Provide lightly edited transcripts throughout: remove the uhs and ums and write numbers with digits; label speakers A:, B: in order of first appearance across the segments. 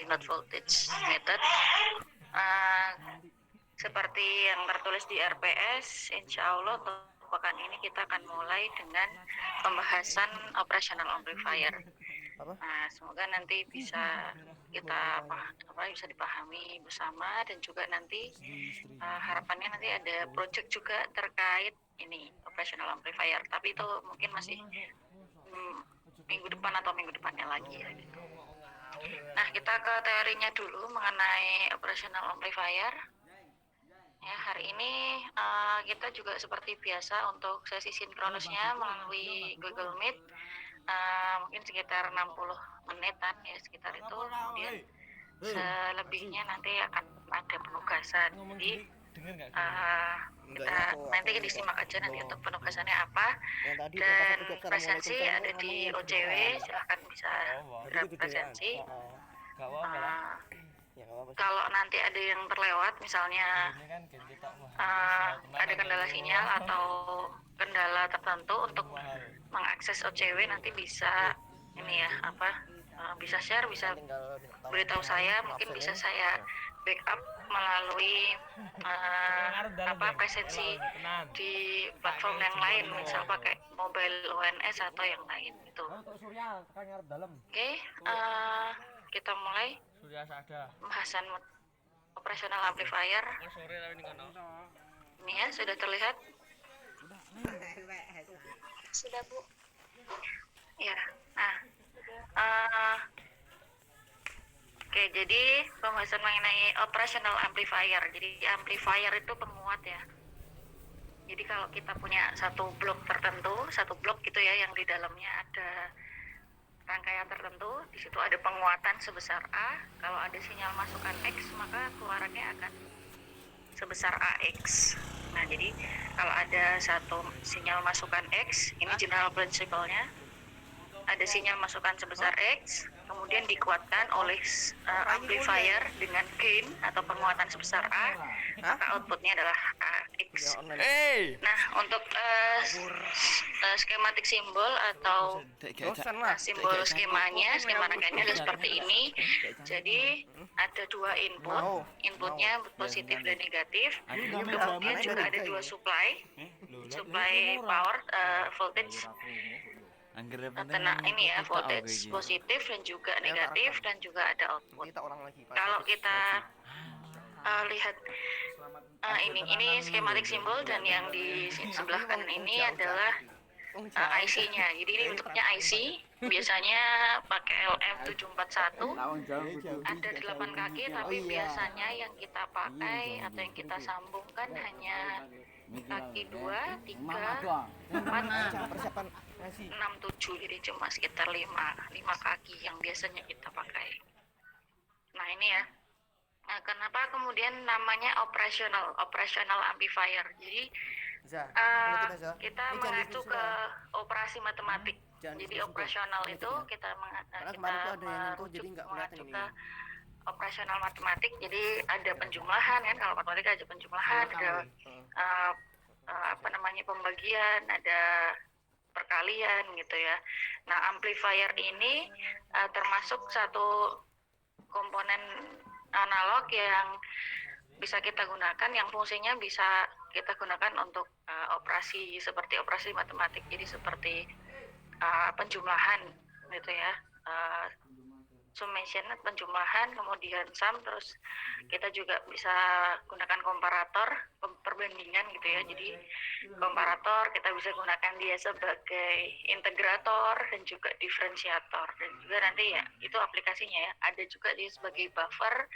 A: not voltage method. Uh, Seperti yang tertulis di RPS, insya Allah untuk pekan ini kita akan mulai dengan pembahasan operational amplifier. Nah, semoga nanti bisa kita bisa dipahami bersama, dan juga nanti harapannya nanti ada project juga terkait ini operational amplifier. Tapi itu mungkin masih minggu depan atau minggu depannya lagi ya gitu. Nah, kita ke teorinya dulu mengenai operational amplifier. Ya, hari ini kita juga seperti biasa untuk sesi sinkronusnya melalui Google Meet, mungkin sekitar 60 menitan ya sekitar itu. Kemudian selebihnya nanti akan ada penugasan. Jadi kita nanti disimak aja nanti untuk penugasannya apa. Dan presensi ada di OCW, silahkan bisa berpresensi. Kalau nanti ada yang terlewat, misalnya ada kendala sinyal atau kendala tertentu untuk mengakses OCW, nanti bisa ini ya bisa share, bisa beritahu saya, mungkin bisa saya backup melalui presensi di platform yang lain, misal pakai mobile ONS atau yang lain itu. Oke, kita mulai pembahasan operational amplifier. Ini ya, sudah terlihat? Sudah, Bu. Ya, nah oke, jadi pembahasan mengenai operational amplifier. Jadi amplifier itu penguat ya. Jadi kalau kita punya satu blok tertentu, satu blok gitu ya, yang di dalamnya ada rangkaian tertentu, di situ ada penguatan sebesar A. Kalau ada sinyal masukan X, maka keluarannya akan sebesar AX. Nah, jadi kalau ada satu sinyal masukan X, ini general principle-nya, ada sinyal masukan sebesar X, kemudian dikuatkan oleh amplifier dengan gain atau penguatan sebesar A, maka outputnya adalah AX. Nah, untuk skematik simbol atau simbol skemanya, skema rangkaiannya adalah seperti ini. Jadi ada dua inputnya positif dan negatif. Kemudian juga ada dua supply power, voltage. Ini ya, voltage positif dan juga negatif, dan juga ada output. Kalau kita lihat ini skematik simbol, dan yang di sebelah kanan ini adalah IC-nya. Jadi ini bentuknya IC, biasanya pakai LM741, ada 8 kaki, tapi biasanya yang kita pakai atau yang kita sambungkan hanya kaki 2, 3, 4, 6, 7, jadi cuma sekitar 5 kaki yang biasanya kita pakai. Nah, ini ya. Nah, kenapa kemudian namanya operational amplifier? Jadi kita mengacu ke operasi matematik. Jadi operasional itu kita mengacu ke operasional matematik. Jadi ada penjumlahan kan, kalau matematika ada penjumlahan, ada pembagian, ada perkalian gitu ya. Nah, amplifier ini termasuk satu komponen analog yang bisa kita gunakan, yang fungsinya bisa kita gunakan untuk operasi seperti operasi matematik. Jadi seperti penjumlahan gitu ya, summation, penjumlahan, kemudian sum, terus kita juga bisa gunakan komparator, perbandingan gitu ya. Jadi komparator kita bisa gunakan dia sebagai integrator dan juga diferensiator, dan juga nanti ya itu aplikasinya ya, ada juga dia sebagai buffer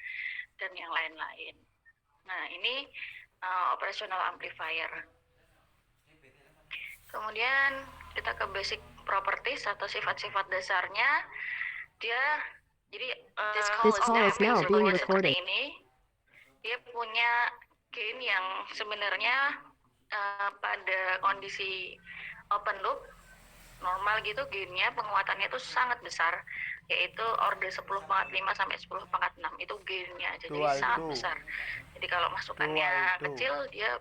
A: dan yang lain-lain. Nah, ini operational amplifier. Kemudian kita ke basic properties atau sifat-sifat dasarnya. Jadi
B: This call is now being recorded.
A: ini dia punya gain yang sebenarnya pada kondisi open loop normal gitu, gainnya, penguatannya itu sangat besar, yaitu order 10⁻5 sampai 10⁻6 itu gainnya aja, jadi sangat besar. Jadi kalau masukannya kecil, dia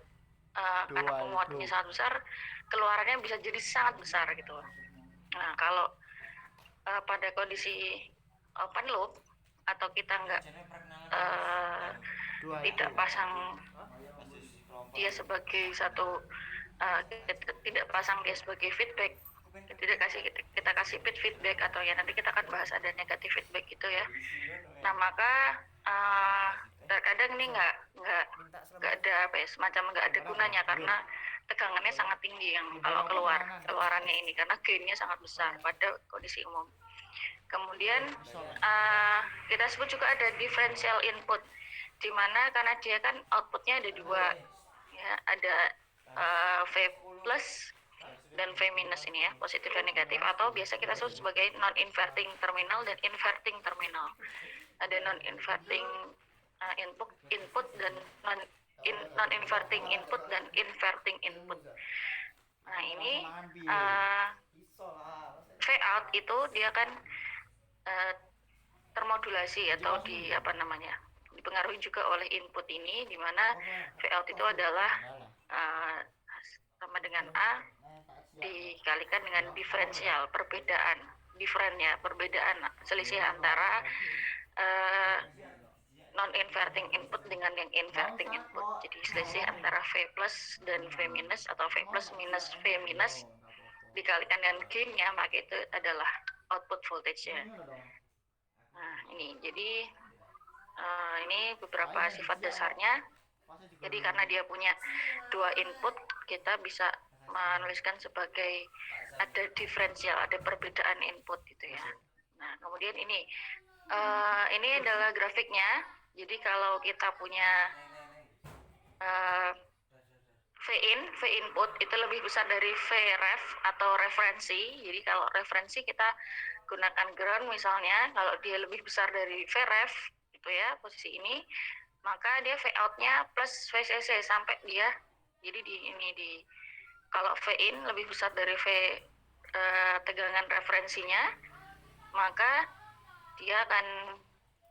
A: karena penguatannya sangat besar, keluarannya bisa jadi sangat besar gitu. Nah, kalau pada kondisi open loop atau kita tidak pasang dia sebagai satu tidak pasang dia sebagai feedback, kita kasih feedback, atau ya nanti kita akan bahas ada negatif feedback gitu ya. Nah maka terkadang ini nggak ada apa ya, semacam nggak ada gunanya karena tegangannya sangat tinggi yang kalau keluarannya ini, karena gainnya sangat besar pada kondisi umum. Kemudian kita sebut juga ada differential input, di mana karena dia kan outputnya ada dua ya, ada V plus dan V minus ini ya, positif dan negatif, atau biasa kita sebut sebagai non-inverting terminal dan inverting terminal. Ada non-inverting input dan non-inverting input dan inverting input. Nah ini V out itu dia kan termodulasi atau dipengaruhi juga oleh input ini, di mana V out itu adalah sama dengan A dikalikan dengan diferensial, perbedaan selisih antara non-inverting input dengan yang inverting input. Jadi selisih antara V plus dan V minus atau V plus minus V minus dikalikan dengan gain-nya, maka itu adalah output voltage-nya. Nah ini jadi ini beberapa sifat dasarnya. Jadi karena dia punya dua input, kita bisa menuliskan sebagai ada diferensial, ada perbedaan input gitu ya. Nah kemudian ini adalah grafiknya. Jadi kalau kita punya V input itu lebih besar dari V ref atau referensi. Jadi kalau referensi kita gunakan ground misalnya, kalau dia lebih besar dari V ref itu ya posisi ini, maka dia V out-nya plus VCC sampai dia, jadi kalau V in lebih besar dari V tegangan referensinya, maka dia akan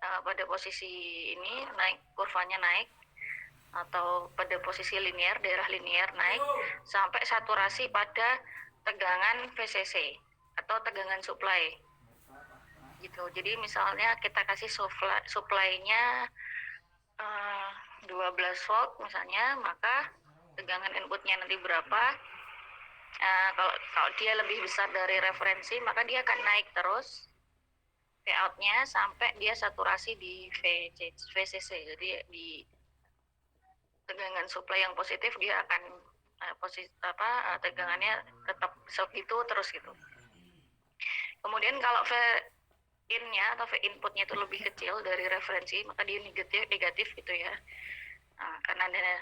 A: pada posisi ini naik, kurvanya naik, atau pada posisi linear, daerah linear naik sampai saturasi pada tegangan VCC atau tegangan supply gitu. Jadi misalnya kita kasih supply-nya 12 volt misalnya, maka tegangan inputnya nanti berapa, kalau dia lebih besar dari referensi maka dia akan naik terus V out-nya sampai dia saturasi di VCC. Jadi di tegangan supply yang positif dia akan tegangannya tetap segitu terus gitu. Kemudian kalau V in-nya atau V input-nya itu lebih kecil dari referensi, maka dia negatif gitu ya. Nah, karena ada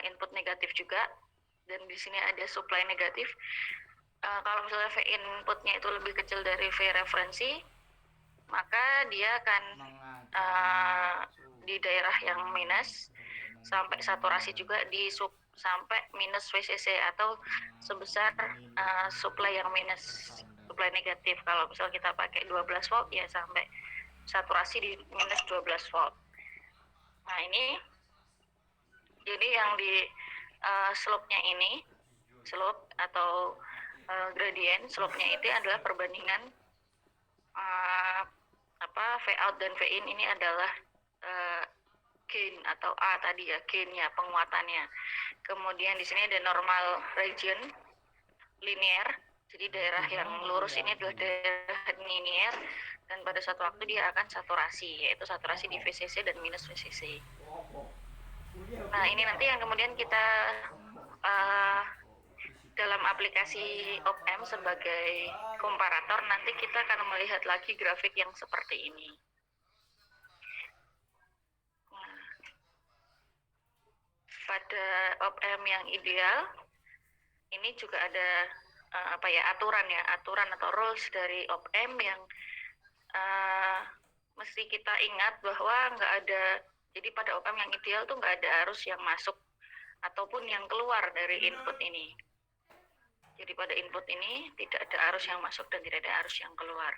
A: input negatif juga, dan di sini ada supply negatif. Kalau misalnya V input-nya itu lebih kecil dari V referensi, maka dia akan di daerah yang minus sampai saturasi juga sampai minus VCC atau sebesar supply yang minus, supply negatif. Kalau misal kita pakai 12 volt ya sampai saturasi di minus 12 volt. Nah ini jadi yang di slope-nya ini, slope atau gradient, slope-nya itu adalah perbandingan V out dan V in ini adalah gain atau A tadi ya, gain-nya, penguatannya. Kemudian di sini ada normal region linear, jadi daerah yang lurus ini adalah daerah linear, dan pada suatu waktu dia akan saturasi, yaitu saturasi di VCC dan minus VCC. Nah ini nanti yang kemudian kita dalam aplikasi op-amp sebagai komparator, nanti kita akan melihat lagi grafik yang seperti ini. Pada op-amp yang ideal ini juga ada aturan atau rules dari op-amp yang mesti kita ingat bahwa nggak ada, jadi pada op-amp yang ideal tuh nggak ada arus yang masuk ataupun yang keluar dari input ini. Jadi pada input ini tidak ada arus yang masuk dan tidak ada arus yang keluar.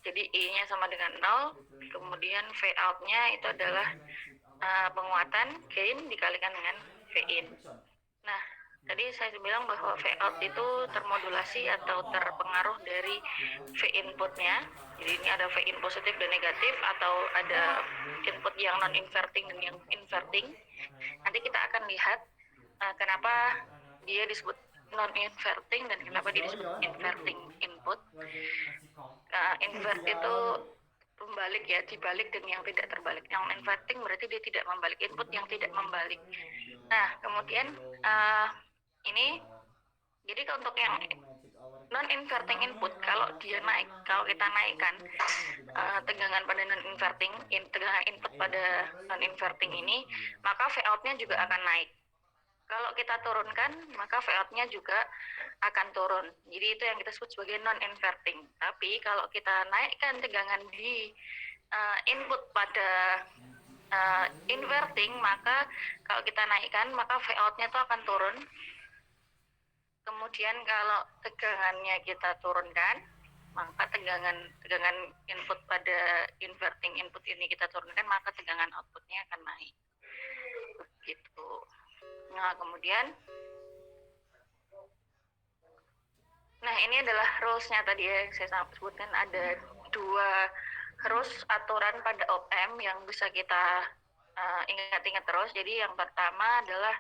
A: Jadi I-nya sama dengan 0, kemudian V out-nya itu adalah penguatan gain dikalikan dengan V in. Nah, tadi saya bilang bahwa V out itu termodulasi atau terpengaruh dari V input-nya. Jadi ini ada V in positif dan negatif, atau ada input yang non inverting dan yang inverting. Nanti kita akan lihat kenapa dia disebut non inverting dan kenapa dia disebut inverting input. Invert itu membalik ya, dibalik dan yang tidak terbalik. Yang inverting berarti dia tidak membalik, input yang tidak membalik. Nah, kemudian ini jadi untuk yang non inverting input, kalau dia naik, kalau kita naikkan tegangan pada non inverting, tegangan input pada non inverting ini, maka V out-nya juga akan naik. Kalau kita turunkan, maka V out-nya juga akan turun. Jadi itu yang kita sebut sebagai non inverting. Tapi kalau kita naikkan tegangan di input pada inverting, maka kalau kita naikkan, maka V out-nya itu akan turun. Kemudian kalau tegangannya kita turunkan, maka tegangan input pada inverting input ini kita turunkan, maka tegangan outputnya akan naik. Begitu. Nah, kemudian ini adalah rules-nya tadi ya, yang saya sebutkan ada 2 rules aturan pada op-amp yang bisa kita ingat-ingat terus. Jadi yang pertama adalah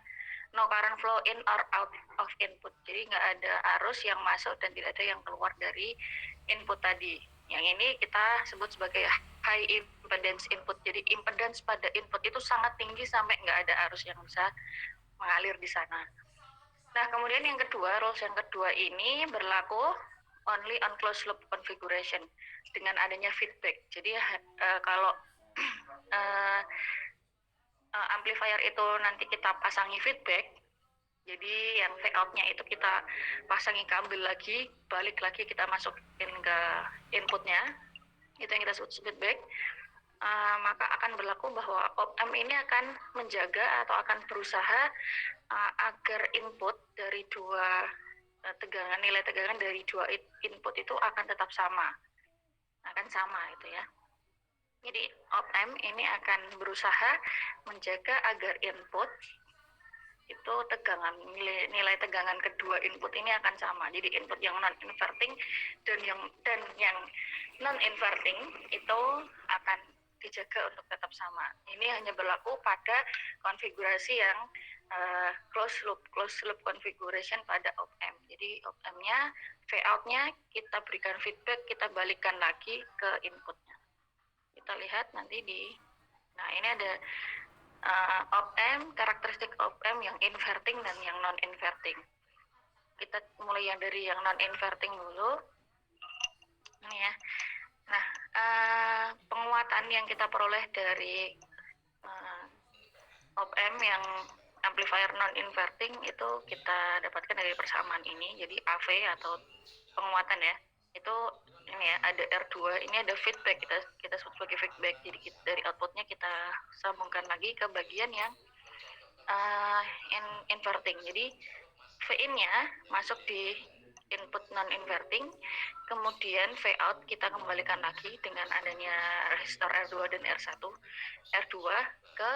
A: no current flow in or out of input. Jadi nggak ada arus yang masuk dan tidak ada yang keluar dari input tadi. Yang ini kita sebut sebagai high impedance input. Jadi impedance pada input itu sangat tinggi sampai nggak ada arus yang bisa mengalir di sana. Nah, kemudian yang kedua, rules yang kedua ini berlaku only on closed loop configuration dengan adanya feedback. Jadi kalau amplifier itu nanti kita pasangi feedback, jadi yang V out-nya itu kita pasangi kabel lagi, balik lagi kita masukin ke inputnya, itu yang kita sebut feedback. Maka akan berlaku bahwa op-amp ini akan menjaga atau akan berusaha agar input dari dua nilai tegangan dari 2 input itu akan tetap sama, itu ya. Jadi op-amp ini akan berusaha menjaga agar input itu nilai tegangan kedua input ini akan sama. Jadi input yang non inverting dan yang non inverting itu akan dijaga untuk tetap sama. Ini hanya berlaku pada konfigurasi yang closed loop configuration pada op-amp. Jadi op-amp-nya, V out-nya kita berikan feedback, kita balikkan lagi ke inputnya. Kita lihat nanti ini ada op-amp, karakteristik op-amp yang inverting dan yang non inverting. Kita mulai dari yang non inverting dulu. Ini ya. Nah, penguatan yang kita peroleh dari op-amp yang amplifier non inverting itu kita dapatkan dari persamaan ini. Jadi AV atau penguatan ya, itu ini ya, ada R2, ini ada feedback, kita sebut sebagai feedback. Jadi dari outputnya kita sambungkan lagi ke bagian yang inverting. Jadi V-in-nya masuk di input non inverting, kemudian V out kita kembalikan lagi dengan adanya resistor R2 dan R1, R2 ke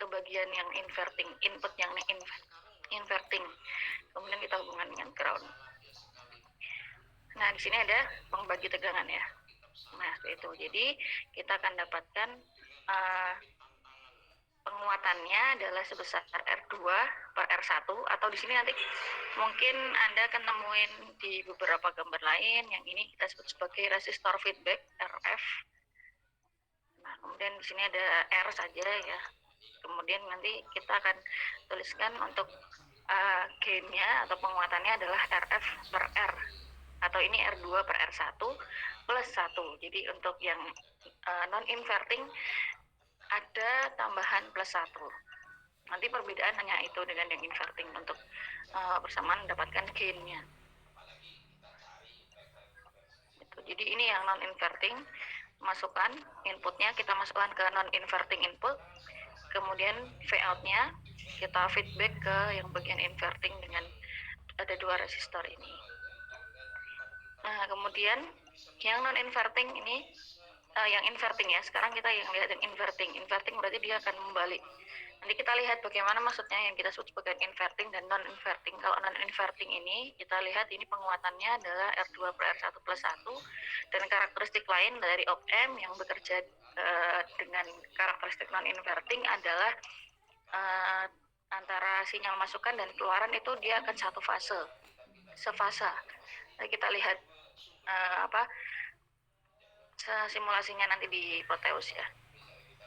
A: bagian yang inverting, input yang inverting, kemudian kita hubungkan dengan ground. Nah, di sini ada pembagi tegangan ya. Nah, itu. Jadi kita akan dapatkan penguatannya adalah sebesar R2 per R1, atau di sini nanti mungkin Anda akan nemuin di beberapa gambar lain. Yang ini kita sebut sebagai resistor feedback, RF. Nah, kemudian di sini ada R saja ya. Kemudian nanti kita akan tuliskan untuk gain-nya atau penguatannya adalah RF per R, atau ini R2 per R1 plus 1. Jadi untuk yang non-inverting ada tambahan plus 1. Nanti perbedaan hanya itu dengan yang inverting untuk bersamaan mendapatkan gain-nya. Jadi ini yang non-inverting, masukkan inputnya, kita masukkan ke non-inverting input, kemudian V out-nya kita feedback ke yang bagian inverting dengan ada 2 resistor ini. Nah, kemudian yang non-inverting ini, yang inverting ya, sekarang kita yang lihat yang inverting. Inverting berarti dia akan membalik. Nanti kita lihat bagaimana maksudnya yang kita sebut sebagai inverting dan non-inverting. Kalau non-inverting ini, kita lihat ini penguatannya adalah R2 per R1 plus 1, dan karakteristik lain dari op-amp yang bekerja dengan karakteristik non-inverting adalah antara sinyal masukan dan keluaran itu dia akan sefasa. Jadi kita lihat simulasinya nanti di Proteus ya.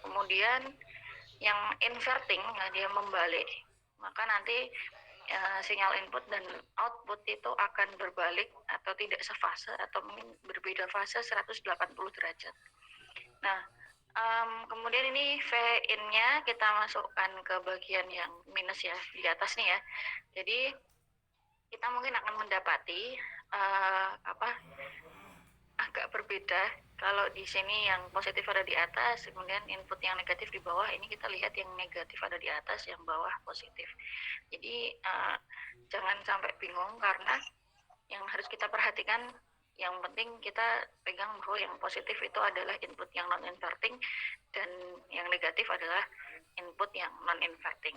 A: Kemudian yang inverting, dia membalik, maka nanti sinyal input dan output itu akan berbalik atau tidak sefase atau mungkin berbeda fase 180 derajat. Nah, kemudian ini V-in-nya kita masukkan ke bagian yang minus ya, di atas nih ya. Jadi kita mungkin akan mendapati agak berbeda. Kalau di sini yang positif ada di atas, kemudian input yang negatif di bawah, ini kita lihat yang negatif ada di atas, yang bawah positif. Jadi jangan sampai bingung, karena yang harus kita perhatikan, yang penting kita pegang bahwa yang positif itu adalah input yang non-inverting dan yang negatif adalah input yang non-inverting.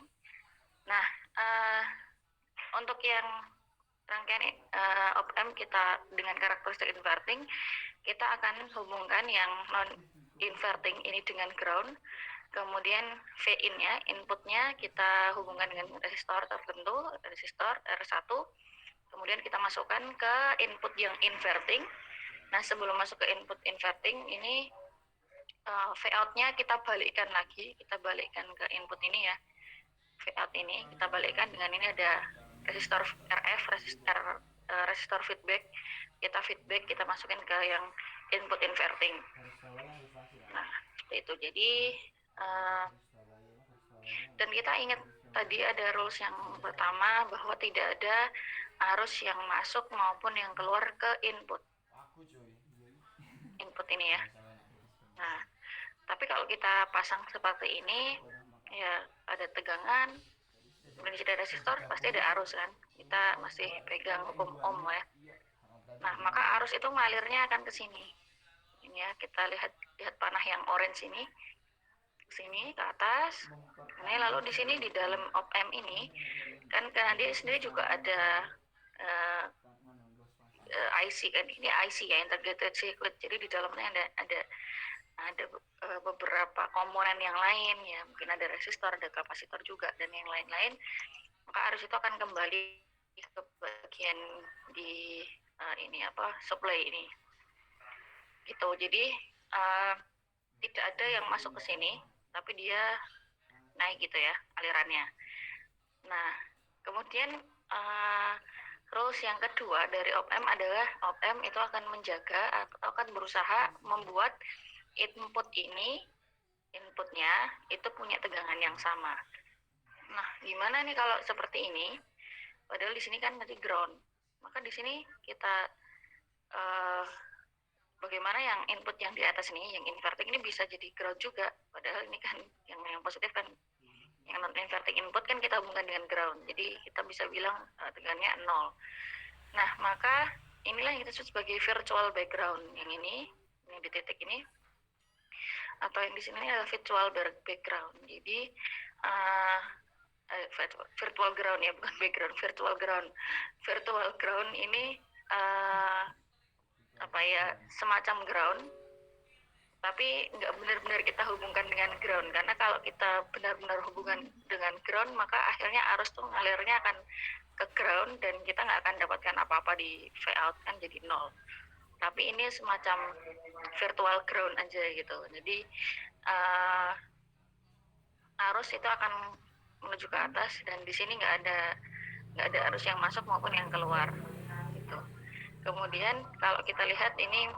A: Nah, untuk yang rangkaian op-amp kita dengan karakteristik inverting, kita akan hubungkan yang non-inverting ini dengan ground, kemudian V-in-nya, inputnya kita hubungkan dengan resistor tertentu, resistor R1, kemudian kita masukkan ke input yang inverting. Nah, sebelum masuk ke input inverting, ini V-out-nya kita balikkan lagi, kita balikkan ke input ini ya, V-out ini kita balikkan dengan ini ada resistor RF, resistor feedback, kita masukin ke yang input inverting. Nah, seperti itu. Jadi dan kita ingat tadi ada rules yang pertama bahwa tidak ada arus yang masuk maupun yang keluar ke input ini ya. Nah, tapi kalau kita pasang seperti ini ya, ada tegangan, kemudian ada resistor, pasti ada arus kan, kita masih pegang hukum ohm ya. Nah, maka arus itu mengalirnya akan ke sini. Ini ya, kita lihat panah yang orange ini, ke sini ke atas. Ini lalu di sini di dalam op-amp ini kan, karena dia sendiri juga ada IC kan, ini IC ya, integrated circuit. Jadi di dalamnya ada beberapa komponen yang lain ya, mungkin ada resistor, ada kapasitor juga, dan yang lain-lain. Maka arus itu akan kembali ke bagian di supply ini gitu. Jadi tidak ada yang masuk ke sini, tapi dia naik gitu ya alirannya. Nah, kemudian rules yang kedua dari op-amp adalah op-amp itu akan menjaga atau akan berusaha membuat inputnya itu punya tegangan yang sama. Nah, gimana nih kalau seperti ini? Padahal di sini kan tadi ground. Maka di sini kita bagaimana yang input yang di atas ini, yang inverting ini bisa jadi ground juga. Padahal ini kan yang positif kan, yang non-inverting input kan kita hubungkan dengan ground. Jadi kita bisa bilang tegangannya 0. Nah, maka inilah yang kita sebut sebagai virtual background. Yang ini di titik ini, atau yang di sini adalah virtual background. Jadi virtual ground ya, bukan background, virtual ground. Virtual ground ini semacam ground, tapi nggak benar-benar kita hubungkan dengan ground, karena kalau kita benar-benar hubungan dengan ground, maka akhirnya arus tuh ngalirnya akan ke ground dan kita nggak akan dapatkan apa-apa di V-out kan, jadi 0. Tapi ini semacam virtual ground aja gitu. Jadi arus itu akan menuju ke atas, dan di sini nggak ada arus yang masuk maupun yang keluar gitu. Kemudian kalau kita lihat ini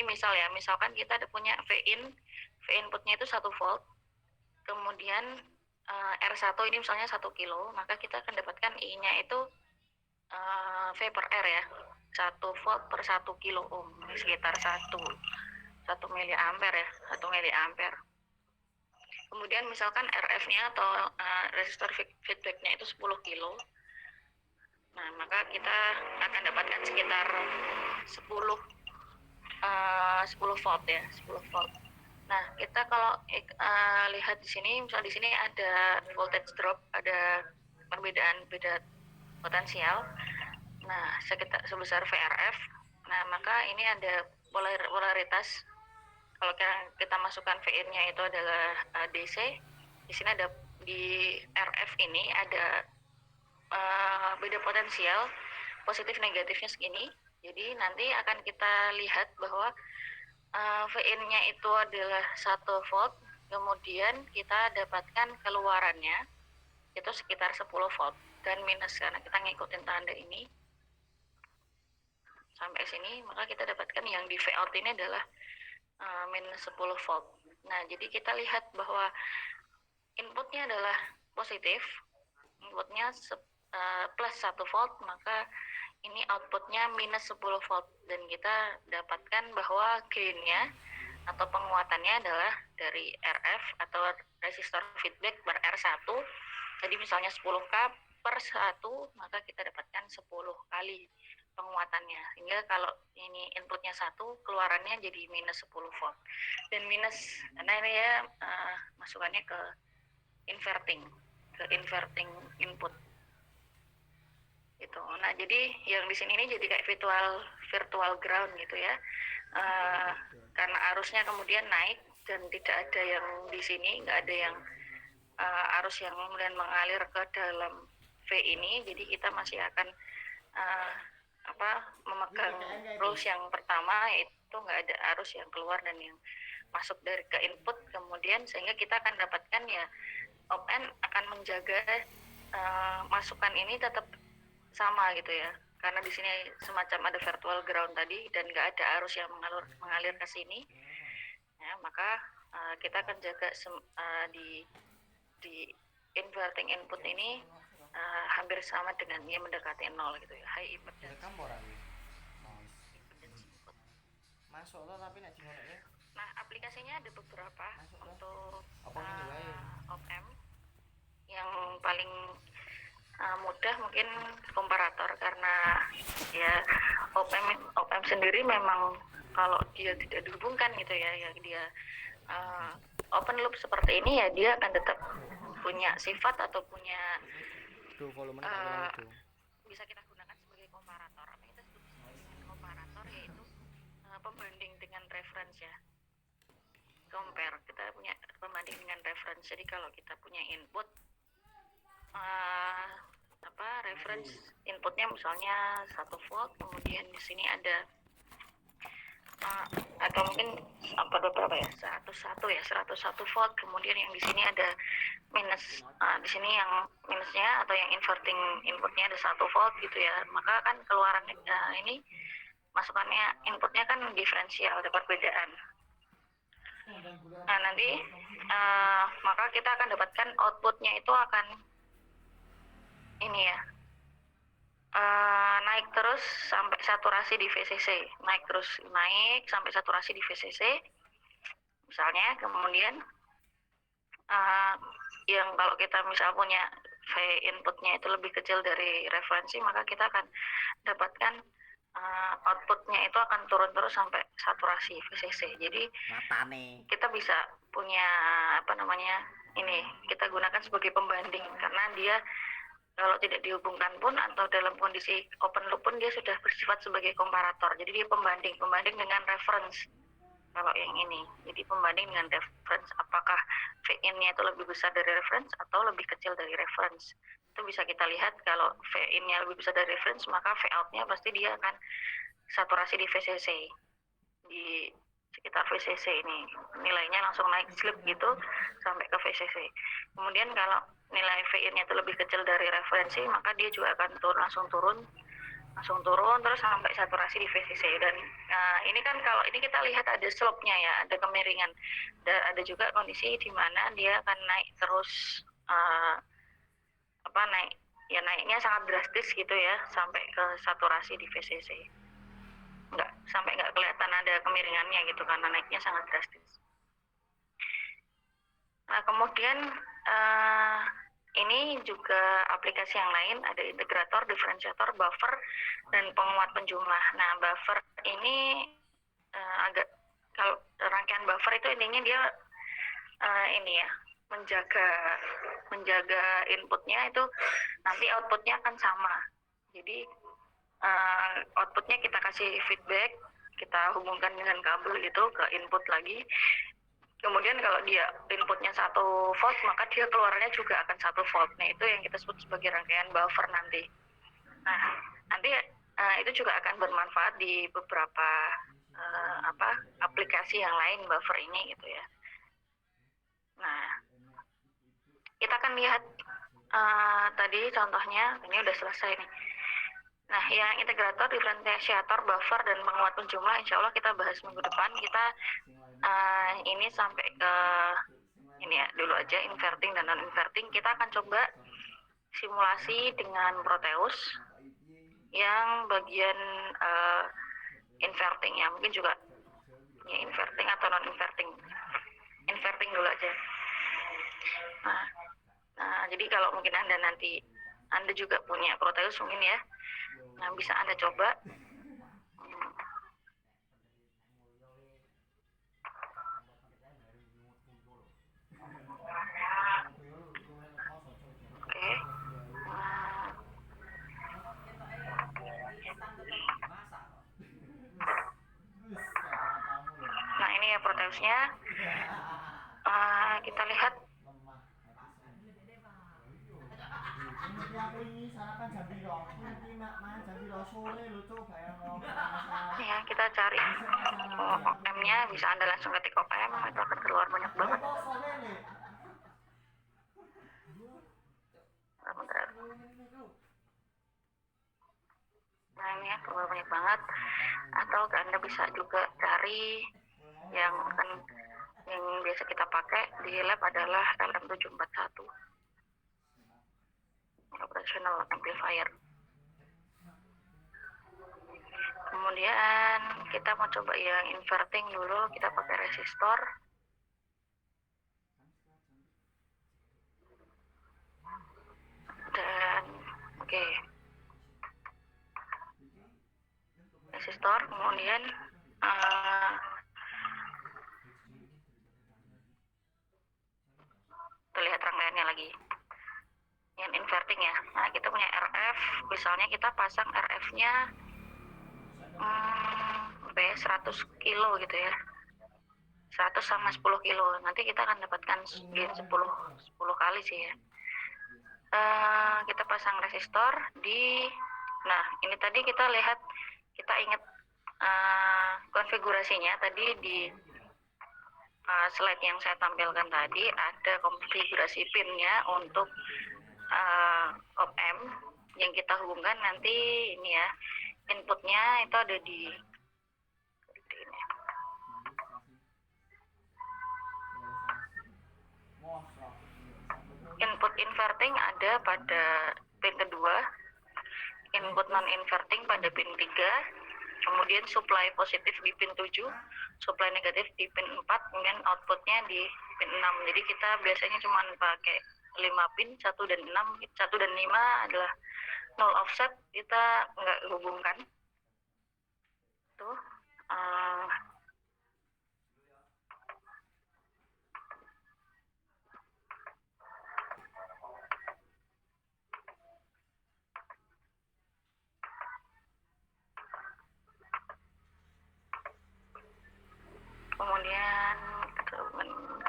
A: misalkan kita ada punya V-inputnya itu 1 volt, kemudian R1 ini misalnya 1 kilo, maka kita akan dapatkan I-nya itu V per R ya, 1 volt per 1 kilo ohm, sekitar 1 miliampere ya, 1 miliampere. Kemudian misalkan RF-nya atau resistor feedback-nya itu 10 kilo, nah maka kita akan dapatkan sekitar 10 volt ya, 10 volt. Nah, kita kalau lihat di sini, misal di sini ada voltage drop, ada perbedaan beda potensial. Nah, sekitar sebesar VRF. Nah, maka ini ada polaritas. Kalau kita masukkan VIN-nya itu adalah DC, di sini ada di RF ini ada beda potensial, positif negatifnya segini. Jadi nanti akan kita lihat bahwa VIN-nya itu adalah 1 volt, kemudian kita dapatkan keluarannya itu sekitar 10 volt dan minus karena kita ngikutin tanda ini sampai sini, maka kita dapatkan yang di Vout ini adalah minus 10 volt. Nah, jadi kita lihat bahwa inputnya adalah positif, inputnya plus 1 volt, maka ini outputnya minus 10 volt dan kita dapatkan bahwa gain-nya atau penguatannya adalah dari RF atau resistor feedback ber R1. Jadi misalnya 10K per 1, maka kita dapatkan 10 kali penguatannya. Sehingga kalau ini inputnya 1, keluarannya jadi minus 10 volt. Dan minus, karena ini ya masukannya ke inverting input. Gitu. Nah, jadi yang di sini ini jadi kayak virtual ground gitu ya. Karena arusnya kemudian naik dan tidak ada yang di sini, nggak ada yang arus yang kemudian mengalir ke dalam V ini, jadi kita masih akan memegang rules yang pertama, yaitu nggak ada arus yang keluar dan yang masuk dari ke input, kemudian sehingga kita akan dapatkan ya op-amp akan menjaga masukan ini tetap sama gitu ya, karena di sini semacam ada virtual ground tadi dan nggak ada arus yang mengalir ke sini ya, maka kita akan jaga di inverting input ini hampir sama dengan dia mendekati 0 gitu ya, high impedance.
C: Masuk lo tapi nek dingonekne.
A: Nah, aplikasinya ada beberapa untuk op-amp. Yang paling mudah mungkin komparator, karena ya op-amp sendiri memang kalau dia tidak dihubungkan gitu ya dia open loop seperti ini ya, dia akan tetap punya sifat atau punya bisa kita gunakan sebagai komparator. Apa kita sebut dengan komparator, yaitu pembanding dengan reference ya. Compare, kita punya pembanding dengan reference. Jadi kalau kita punya input reference inputnya misalnya 1 volt, kemudian di sini ada atau mungkin berapa ya, 101 volt, kemudian yang di sini ada minus, di sini yang minusnya atau yang inverting inputnya ada 1 volt gitu ya, maka kan keluarannya ini masukannya inputnya kan diferensial, ada perbedaan. Nah, nanti maka kita akan dapatkan outputnya itu akan ini ya, naik terus sampai saturasi di VCC, naik sampai saturasi di VCC misalnya. Kemudian yang kalau kita misal punya V inputnya itu lebih kecil dari referensi, maka kita akan dapatkan outputnya itu akan turun terus sampai saturasi VCC. Jadi kita bisa punya ini kita gunakan sebagai pembanding, karena dia kalau tidak dihubungkan pun atau dalam kondisi open loop pun dia sudah bersifat sebagai komparator. Jadi dia pembanding dengan reference. Kalau yang ini, jadi pembanding dengan reference, apakah V-in-nya itu lebih besar dari reference atau lebih kecil dari reference. Itu bisa kita lihat, kalau V-in-nya lebih besar dari reference, maka V-out-nya pasti dia akan saturasi di VCC, di sekitar VCC ini, nilainya langsung naik slip gitu sampai ke VCC. Kemudian kalau nilai V-in-nya itu lebih kecil dari referensi, maka dia juga akan langsung turun terus sampai saturasi di VCC. Dan ini kan kalau ini kita lihat ada slope-nya ya, ada kemiringan. Dan ada juga kondisi di mana dia akan naik terus naiknya sangat drastis gitu ya sampai ke saturasi di VCC. Sampai nggak kelihatan ada kemiringannya gitu karena naiknya sangat drastis. Nah, kemudian ini juga aplikasi yang lain, ada integrator, diferensiator, buffer, dan penguat penjumlah. Nah, buffer ini agak Kalau rangkaian buffer itu intinya dia ini ya, menjaga inputnya itu nanti outputnya akan sama. Jadi outputnya kita kasih feedback, kita hubungkan dengan kabel itu ke input lagi. Kemudian kalau dia inputnya 1 volt, maka dia keluarnya juga akan 1 volt. Nah, itu yang kita sebut sebagai rangkaian buffer nanti. Nah, nanti itu juga akan bermanfaat di beberapa aplikasi yang lain buffer ini gitu ya. Nah, kita akan lihat tadi contohnya, ini udah selesai nih. Nah, yang integrator, diferensiator, buffer, dan penguat penjumlah, insya Allah kita bahas minggu depan. Kita ini sampai ke ini ya dulu aja, inverting dan non-inverting. Kita akan coba simulasi dengan Proteus yang bagian inverting ya, mungkin juga ya inverting atau non-inverting. Inverting dulu aja. Nah, jadi kalau mungkin Anda juga punya Proteus mungkin ya, nah bisa Anda coba. Oke. Nah, ini ya Proteusnya. Kita lihat. Ya, kita cari OM-nya, bisa Anda langsung ketik OM, itu akan keluar banyak banget. Bentar. Nah, ini ya keluar banyak banget. Atau Anda bisa juga cari yang biasa kita pakai di lab adalah LM741 operational amplifier. Kemudian kita mau coba yang inverting dulu, kita pakai resistor. Dan oke. Resistor, kemudian terlihat rangkaiannya lagi. Yang inverting ya. Nah, kita punya RF, misalnya kita pasang RF-nya 100 kilo gitu ya. 100 sama 10 kilo. Nanti kita akan dapatkan gain 10 kali sih ya. Kita pasang resistor di, nah ini tadi kita lihat, kita ingat konfigurasinya tadi di slide yang saya tampilkan tadi, ada konfigurasi pinnya untuk op-amp yang kita hubungkan nanti ini ya, inputnya itu ada di ini. Input inverting ada pada pin kedua, input non-inverting pada pin 3, kemudian supply positif di pin 7, supply negatif di pin 4, kemudian outputnya di pin 6. Jadi kita biasanya cuma pakai 5 pin, 1 dan 6. 1 dan 5 adalah null offset, kita nggak hubungkan. Tuh. Kemudian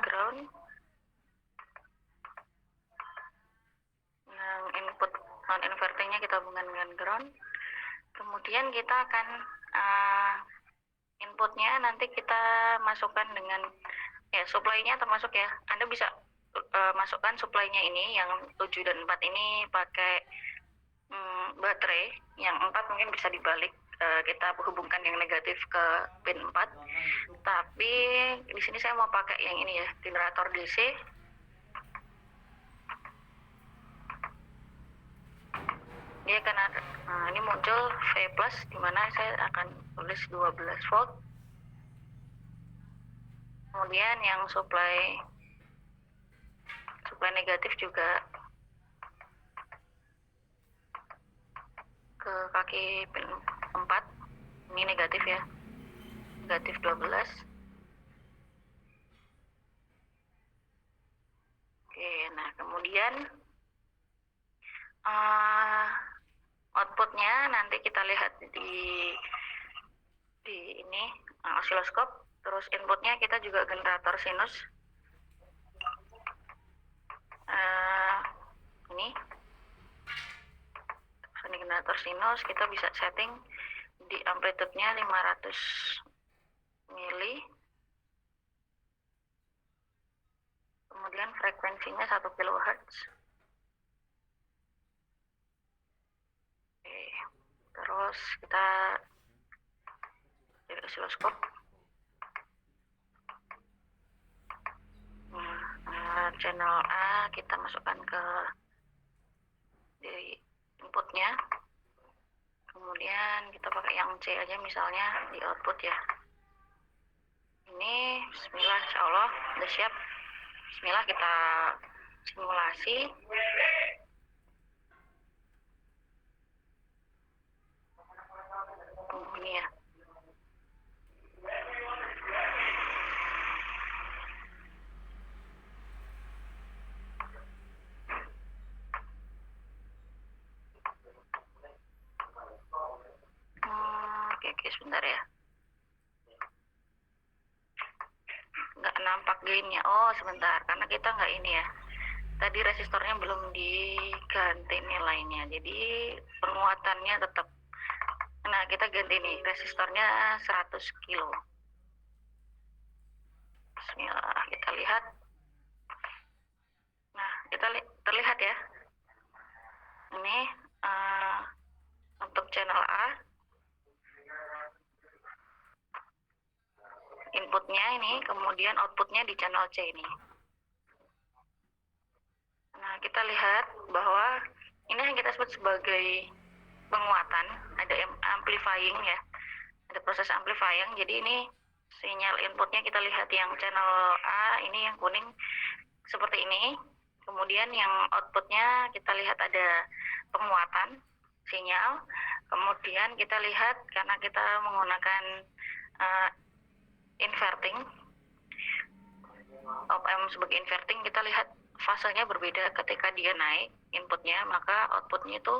A: ground, yang input non invertingnya kita hubungkan dengan ground. Kemudian kita akan inputnya nanti kita masukkan dengan ya supply-nya termasuk ya. Anda bisa masukkan supply-nya ini yang 7 dan 4 ini pakai baterai, yang 4 mungkin bisa dibalik, kita hubungkan yang negatif ke pin 4. Tapi di sini saya mau pakai yang ini ya, generator DC. Dia akan ada, ini muncul V+, di mana saya akan tulis 12 volt. Kemudian yang supply negatif juga ke kaki pin 4, ini negatif ya, negatif 12. Nah, kemudian outputnya nanti kita lihat di ini osiloskop. Terus inputnya kita juga generator sinus. Ini generator sinus kita bisa setting di amplitude-nya 500 mili. Kemudian frekuensinya 1 kHz. Oke. Terus kita dari osiloskop. Channel A kita masukkan ke di inputnya. Kemudian kita pakai yang C aja misalnya di output ya. Ini bismillah, insya Allah udah siap. Bismillah kita simulasi. Ini ya. Oke, sebentar ya. Nggak nampak gainnya. Oh, sebentar. Karena kita nggak ini ya. Tadi resistornya belum diganti nilainya. Jadi penguatannya tetap. Nah, kita ganti nih. Resistornya 100 kilo. Bismillah, kita lihat. Nah, kita terlihat ya. Ini untuk channel A. Inputnya ini, kemudian outputnya di channel C ini. Nah, kita lihat bahwa ini yang kita sebut sebagai penguatan, ada amplifying ya, ada proses amplifying. Jadi ini sinyal inputnya kita lihat yang channel A ini yang kuning seperti ini. Kemudian yang outputnya kita lihat ada penguatan sinyal. Kemudian kita lihat karena kita menggunakan inverting, op-amp sebagai inverting, kita lihat fasenya berbeda. Ketika dia naik inputnya, maka outputnya itu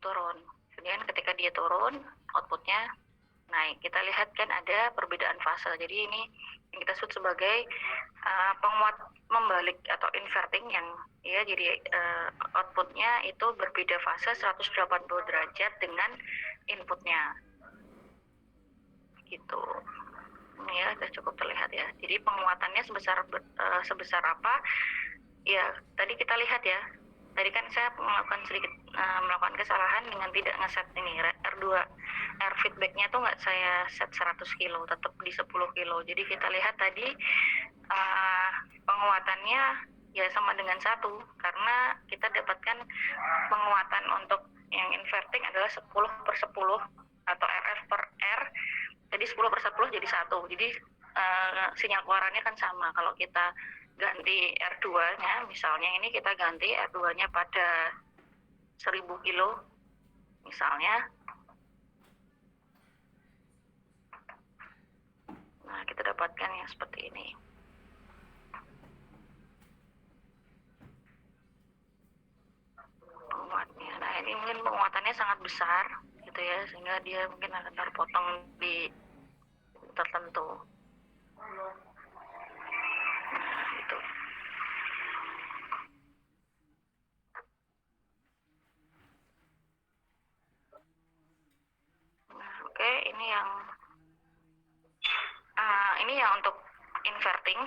A: turun. Kemudian ketika dia turun, outputnya naik. Kita lihat kan ada perbedaan fase. Jadi ini yang kita sebut sebagai penguat membalik atau inverting, yang ya jadi outputnya itu berbeda fase 180 derajat dengan inputnya. Gitu. Ini ya sudah cukup terlihat ya. Jadi penguatannya sebesar apa? Ya, tadi kita lihat ya. Tadi kan saya melakukan kesalahan dengan tidak ngeset ini R2. R feedbacknya tuh nggak saya set 100 kilo, tetap di 10 kilo. Jadi kita lihat tadi penguatannya ya sama dengan 1, karena kita dapatkan penguatan untuk yang inverting adalah 10/10 atau RF per R. Jadi 10/10 jadi 1. Jadi sinyal keluarannya kan sama. Kalau kita ganti R2-nya, misalnya ini kita ganti R2-nya pada 1000 kilo misalnya. Nah, kita dapatkan yang seperti ini. Penguatnya. Nah, ini mungkin penguatannya sangat besar gitu ya, sehingga dia mungkin akan terpotong di tertentu. Nah, itu. Nah, oke, ini yang untuk inverting.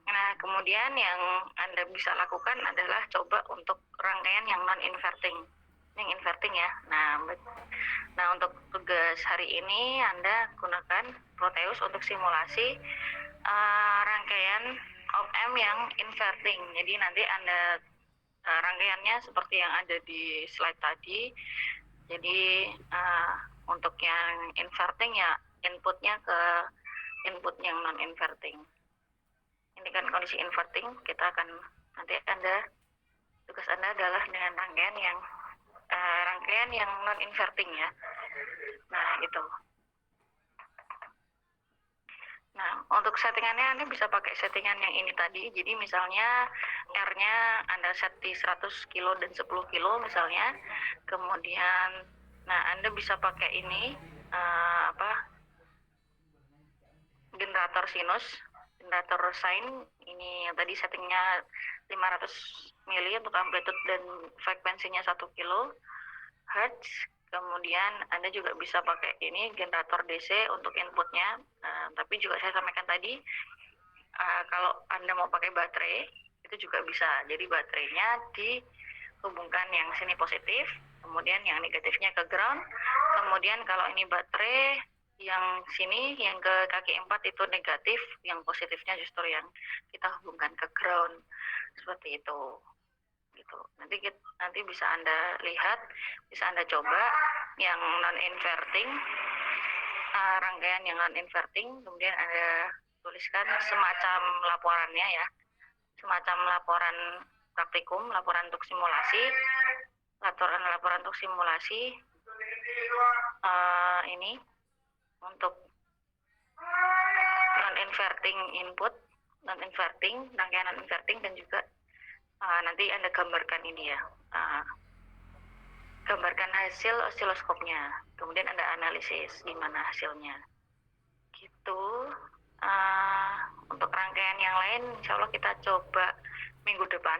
A: Nah, kemudian yang Anda bisa lakukan adalah coba untuk rangkaian yang non-inverting. Yang inverting ya. Nah, untuk tugas hari ini Anda gunakan Proteus untuk simulasi rangkaian op-amp yang inverting. Jadi nanti Anda rangkaiannya seperti yang ada di slide tadi. Jadi untuk yang inverting ya inputnya ke input yang non-inverting. Ini kan kondisi inverting, kita akan nanti tugas Anda adalah dengan rangkaian yang non-inverting ya. Nah, itu. Nah, untuk settingannya Anda bisa pakai settingan yang ini tadi. Jadi misalnya R-nya Anda set di 100 kilo dan 10 kilo misalnya. Kemudian, nah Anda bisa pakai ini, generator sinus, generator sine. Ini yang tadi settingnya 500 mili untuk amplitude dan frekuensinya 1 kilo hertz. Kemudian Anda juga bisa pakai ini generator DC untuk inputnya. Tapi juga saya sampaikan tadi, kalau Anda mau pakai baterai itu juga bisa. Jadi baterainya dihubungkan yang sini positif, kemudian yang negatifnya ke ground. Kemudian kalau ini baterai yang sini yang ke kaki 4 itu negatif, yang positifnya justru yang kita hubungkan ke ground. Seperti itu. Gitu. Nanti bisa Anda lihat, bisa Anda coba yang non inverting, rangkaian yang non inverting, kemudian Anda tuliskan semacam laporannya ya, semacam laporan praktikum, laporan untuk simulasi, laporan untuk simulasi ini untuk non inverting input, non inverting, rangkaian non inverting, dan juga nanti Anda gambarkan ini ya, gambarkan hasil osiloskopnya, kemudian Anda analisis gimana hasilnya. Gitu. Untuk rangkaian yang lain, insya Allah kita coba minggu depan.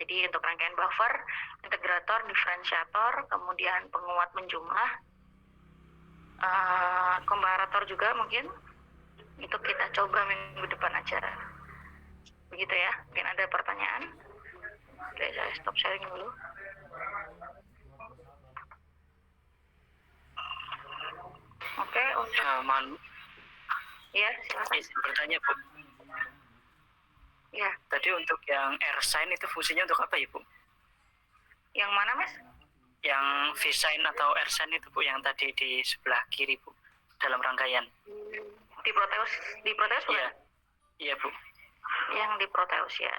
A: Jadi untuk rangkaian buffer, integrator, diferensiator, kemudian penguat menjumlah, komparator juga mungkin, itu kita coba minggu depan aja. Begitu ya, mungkin ada pertanyaan? Oke, saya stop sharing dulu. Oke, untuk ya silakan.
D: Bertanya Bu.
A: Ya.
D: Tadi untuk yang R-sign itu fungsinya untuk apa ya Bu?
A: Yang mana Mas?
D: Yang V-sign atau R-sign itu Bu, yang tadi di sebelah kiri Bu, dalam rangkaian.
A: Di Proteus bukan?
D: Iya. Iya Bu.
A: Yang di Proteus ya.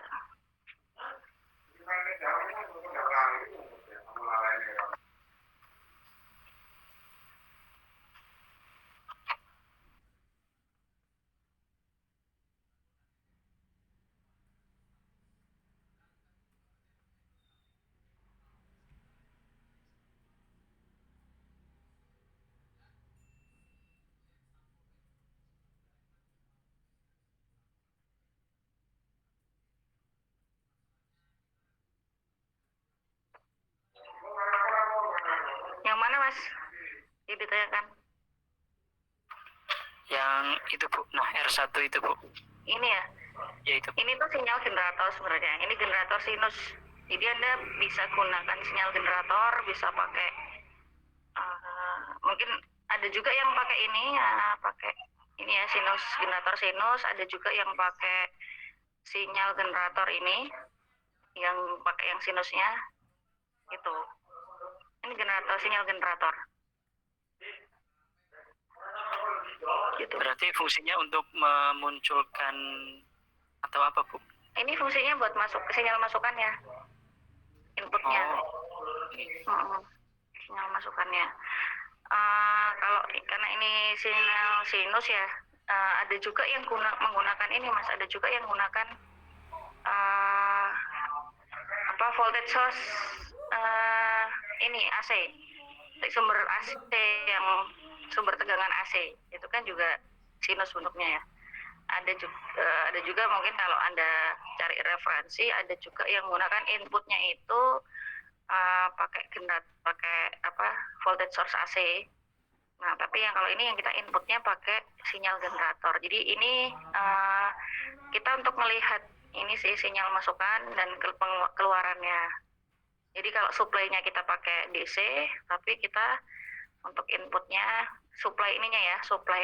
A: Yang mana Mas? Yang ditanyakan?
D: Yang itu Bu. Nah, R1 itu Bu.
A: Ini ya?
D: Ya itu.
A: Ini tuh sinyal generator sebenarnya. Ini generator sinus. Jadi Anda bisa gunakan sinyal generator, bisa pakai mungkin ada juga yang pakai ini ya, pakai ini ya, sinus, generator sinus. Ada juga yang pakai sinyal generator ini, yang pakai yang sinusnya itu. Ini generator, sinyal generator. Gitu.
D: Berarti fungsinya untuk memunculkan atau apa Bu?
A: Ini fungsinya buat masuk sinyal masukannya, inputnya. Sinyal masukannya. Kalau karena ini sinyal sinus ya, ada juga yang menggunakan ini Mas, ada juga yang menggunakan voltage source, ini AC, sumber AC, yang sumber tegangan AC, itu kan juga sinus bentuknya ya. Ada juga mungkin kalau Anda cari referensi, ada juga yang menggunakan inputnya itu pakai voltage source AC. Nah, tapi kalau ini yang kita inputnya pakai sinyal generator. Jadi ini kita untuk melihat ini sih sinyal masukan dan keluarannya. Jadi kalau supply-nya kita pakai DC, tapi kita untuk inputnya supply ininya ya, supply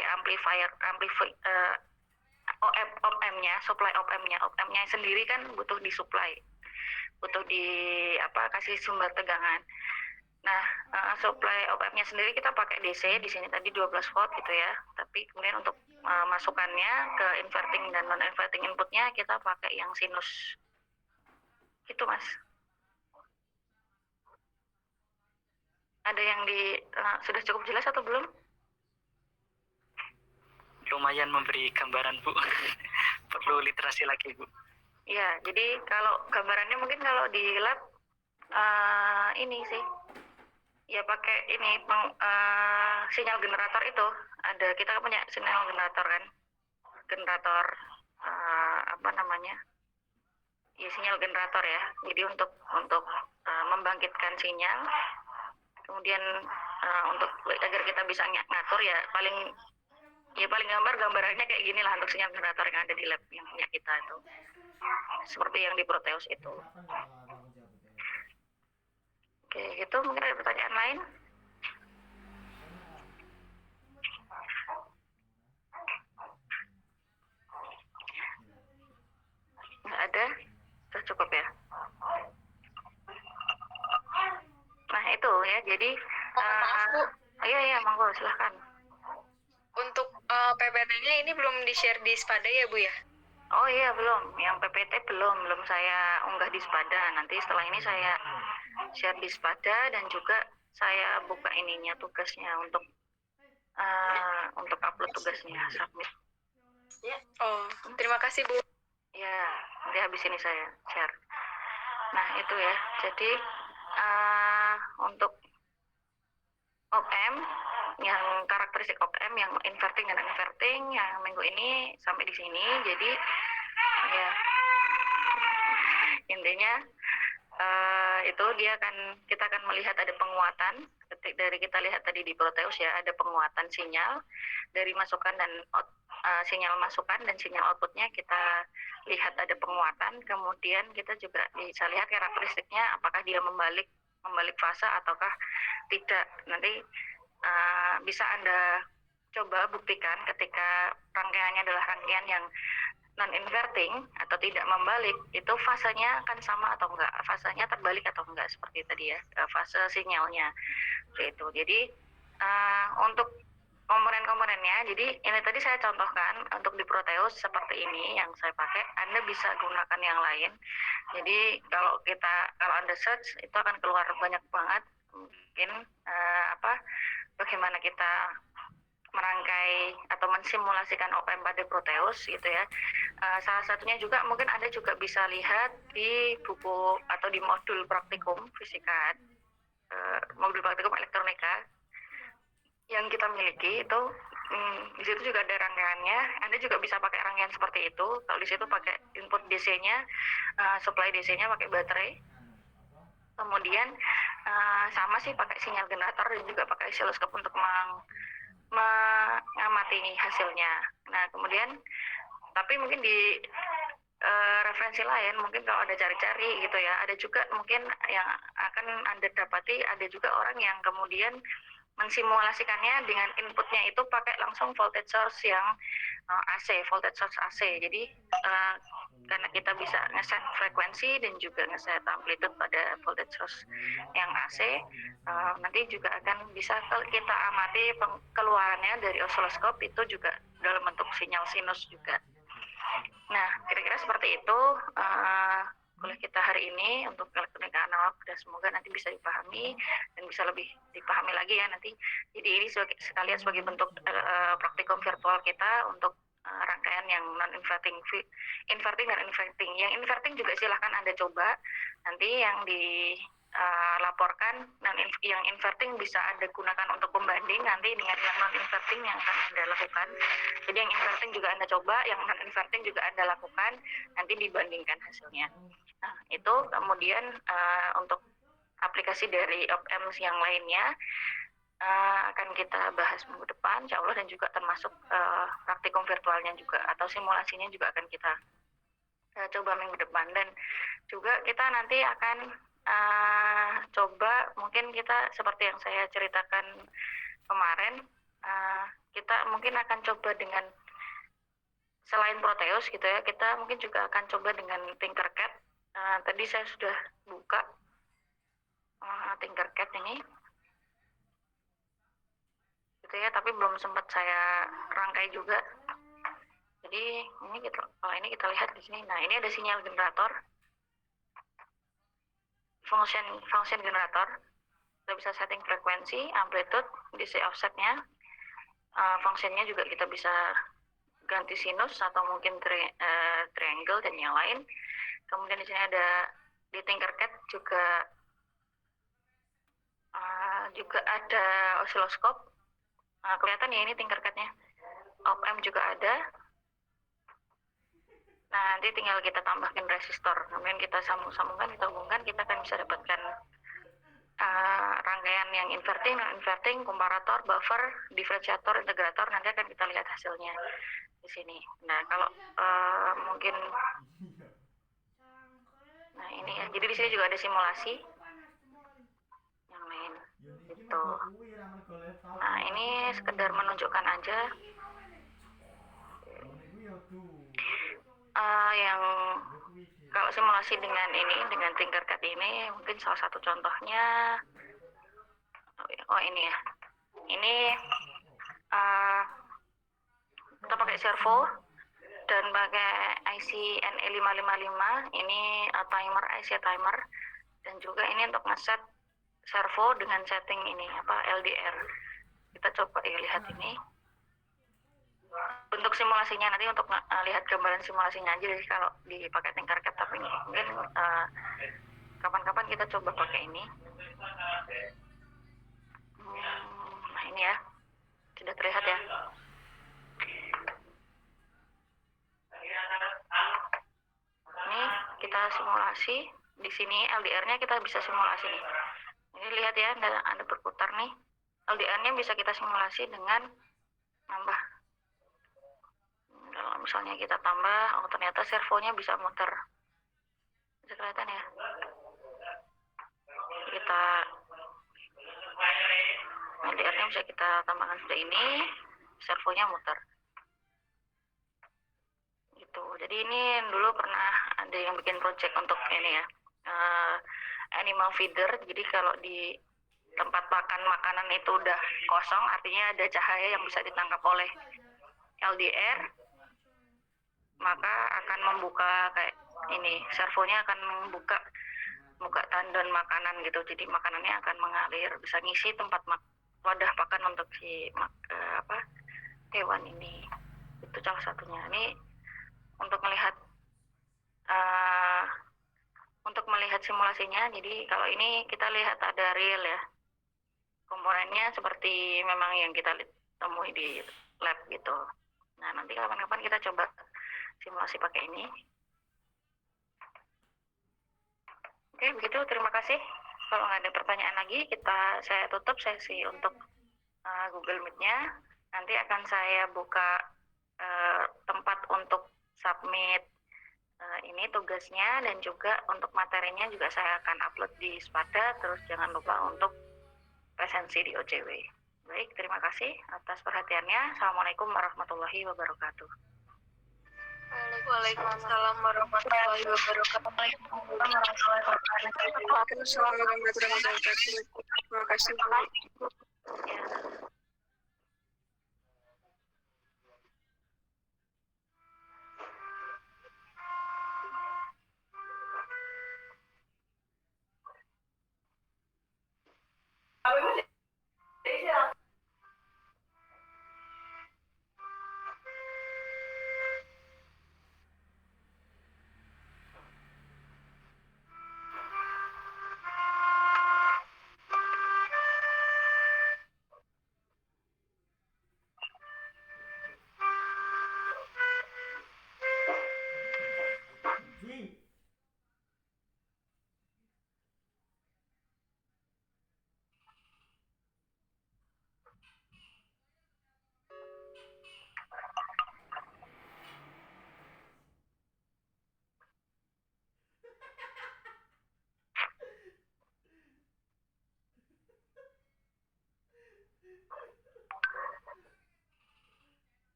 A: op-amp-nya, supply op-amp-nya sendiri kan butuh disupply, butuh kasih sumber tegangan. Nah, supply op-amp-nya sendiri kita pakai DC, di sini tadi 12 volt gitu ya. Tapi kemudian untuk masukannya ke inverting dan non inverting inputnya kita pakai yang sinus. Gitu Mas. Ada yang sudah cukup jelas atau belum?
D: lumayan memberi gambaran Bu. Perlu literasi lagi Bu.
A: Ya, jadi kalau gambarannya mungkin kalau di lab ini sih, ya pakai ini sinyal generator itu. Ada kita punya sinyal generator kan, generator apa namanya? Ya sinyal generator ya. Jadi untuk membangkitkan sinyal, kemudian untuk agar kita bisa ngatur ya paling gambarannya kayak gini lah untuk sinyal generator yang ada di lab yang punya kita itu. Seperti yang di Proteus itu. Oke, gitu mungkin ada pertanyaan lain? Nggak ada? Sudah cukup ya? Nah itu ya, jadi
E: Maaf Bu,
A: iya monggo silahkan.
E: untuk PPT-nya ini belum di-share di Spada ya Bu ya?
A: Oh iya belum, yang PPT belum saya unggah di Spada. Nanti setelah ini saya share di Spada dan juga saya buka ininya tugasnya untuk upload tugasnya, submit.
E: Oh, terima kasih Bu.
A: Ya, nanti habis ini saya share. Nah itu ya, jadi untuk op-amp, yang karakteristik op-amp yang inverting dan inverting yang minggu ini sampai di sini. Jadi ya intinya itu kita akan melihat ada penguatan dari kita lihat tadi di Proteus ya, ada penguatan sinyal dari masukan dan sinyal masukan dan sinyal outputnya kita lihat ada penguatan. Kemudian kita juga bisa lihat karakteristiknya apakah dia membalik fase ataukah tidak. Nanti bisa Anda coba buktikan ketika rangkaiannya adalah rangkaian yang non-inverting atau tidak membalik, itu fasenya akan sama atau enggak, fasenya terbalik atau enggak, seperti tadi ya, fase sinyalnya. Itu. Jadi untuk komponen-komponennya, jadi ini tadi saya contohkan untuk di Proteus seperti ini yang saya pakai. Anda bisa gunakan yang lain. Jadi kalau Anda search itu akan keluar banyak banget mungkin bagaimana kita merangkai atau mensimulasikan op-amp pada Proteus gitu ya. Salah satunya juga mungkin Anda juga bisa lihat di buku atau di modul praktikum fisika, modul praktikum elektronika yang kita miliki itu. Di situ juga ada rangkaiannya. Anda juga bisa pakai rangkaian seperti itu. Kalau di situ pakai input DC-nya, supply DC-nya pakai baterai. Kemudian sama sih pakai sinyal generator dan juga pakai oscilloscope untuk mengamati hasilnya. Nah kemudian tapi mungkin di referensi lain mungkin kalau Anda cari-cari gitu ya, ada juga mungkin yang akan Anda dapati ada juga orang yang kemudian mensimulasikannya dengan inputnya itu pakai langsung voltage source yang AC, voltage source AC. Jadi karena kita bisa ngeset frekuensi dan juga ngeset amplitude pada voltage source yang AC, nanti juga akan bisa kita amati keluarannya dari oscilloscope itu juga dalam bentuk sinyal sinus juga. Nah, kira-kira seperti itu kuliah kita hari ini untuk elektronika analog, dan semoga nanti bisa dipahami dan bisa lebih dipahami lagi ya nanti. Jadi ini sekalian sebagai bentuk praktikum virtual kita untuk rangkaian yang non-inverting, inverting dan inverting. Yang inverting juga silahkan Anda coba. Nanti yang dilaporkan, yang inverting bisa Anda gunakan untuk pembanding nanti dengan yang non-inverting yang akan Anda lakukan. Jadi yang inverting juga Anda coba, yang non-inverting juga Anda lakukan, nanti dibandingkan hasilnya. Nah, itu kemudian untuk aplikasi dari op-amp yang lainnya akan kita bahas minggu depan, insya Allah, dan juga termasuk praktikum virtualnya juga atau simulasinya juga akan kita coba minggu depan. Dan juga kita nanti akan coba, mungkin kita seperti yang saya ceritakan kemarin, kita mungkin akan coba dengan selain Proteus gitu ya, kita mungkin juga akan coba dengan Tinkercad. Tadi saya sudah buka Tinkercad ini gitu ya, tapi belum sempat saya rangkai juga. Jadi ini kalau ini kita lihat di sini. Nah, ini ada sinyal generator, function generator. Kita bisa setting frekuensi, amplitude, DC offsetnya, fungsinya juga kita bisa ganti sinus atau mungkin triangle dan yang lain. Kemudian di sini ada di Tinkercad juga ada osiloskop. Kelihatan ya ini Tinkercad-nya. Op-amp juga ada. Nah, nanti tinggal kita tambahkan resistor. Kemudian kita sambungkan, kita hubungkan, kita akan bisa dapatkan rangkaian yang inverting, non-inverting, komparator, buffer, diferensiator, integrator. Nanti akan kita lihat hasilnya di sini. Nah, kalau mungkin, nah ini ya. Jadi di sini juga ada simulasi yang lain. Gitu. Nah, ini sekedar menunjukkan aja yang kalau simulasi dengan Tinkercad ini mungkin salah satu contohnya ini ya. Ini kita pakai servo dan pakai IC NE555. Ini timer, IC timer, dan juga ini untuk ngeset servo dengan setting ini LDR. Kita coba ya lihat ini. Untuk simulasinya nanti untuk lihat gambaran simulasinya aja jadi kalau dipakai Tinkercad, tapi ini mungkin kapan-kapan kita coba pakai ini. Nah ini ya, sudah terlihat ya. Ini kita simulasi di sini LDR-nya kita bisa simulasi nih. Ini lihat ya, ada berputar nih. LDR-nya bisa kita simulasi dengan nambah. Kalau misalnya kita tambah, ternyata servonya bisa muter. Bisa kelihatan ya. LDR-nya bisa kita tambahkan seperti ini, servonya muter. Gitu. Jadi ini dulu pernah ada yang bikin project untuk ini ya, animal feeder. Jadi kalau di tempat makan makanan itu udah kosong, artinya ada cahaya yang bisa ditangkap oleh LDR, maka akan membuka kayak ini, servonya akan membuka tandon makanan gitu. Jadi makanannya akan mengalir, bisa ngisi tempat wadah makan untuk si hewan ini. Itu salah satunya. Ini untuk melihat simulasinya. Jadi kalau ini kita lihat ada real ya, komponennya seperti memang yang kita temui di lab gitu. Nah, nanti kapan-kapan kita coba simulasi pakai ini. Oke, begitu. Terima kasih. Kalau nggak ada pertanyaan lagi, saya tutup sesi untuk Google Meet-nya. Nanti akan saya buka tempat untuk submit ini tugasnya, dan juga untuk materinya juga saya akan upload di Spada. Terus jangan lupa untuk presensi di OJW. Baik, terima kasih atas perhatiannya. Assalamualaikum warahmatullahi wabarakatuh.
E: Waalaikumsalam warahmatullahi wabarakatuh. Waalaikumsalam warahmatullahi wabarakatuh. Terima kasih.
A: Ya.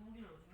C: mungkin loh.